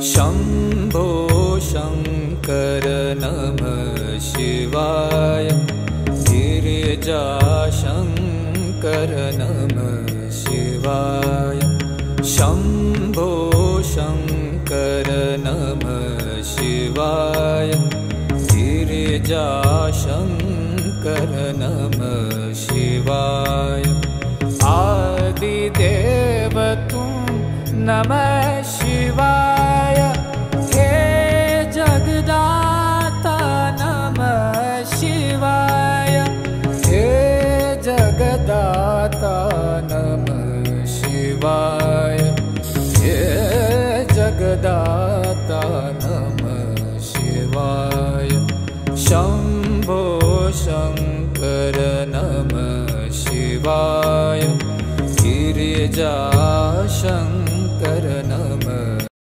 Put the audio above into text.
शम्भो शङ्कर नमः शिवाय। गिरिजाशङ्कर नमः शिवाय। शम्भो शङ्कर नमः शिवाय। गिरिजाशङ्कर नमः शिवाय। आदिदेव तुम नमः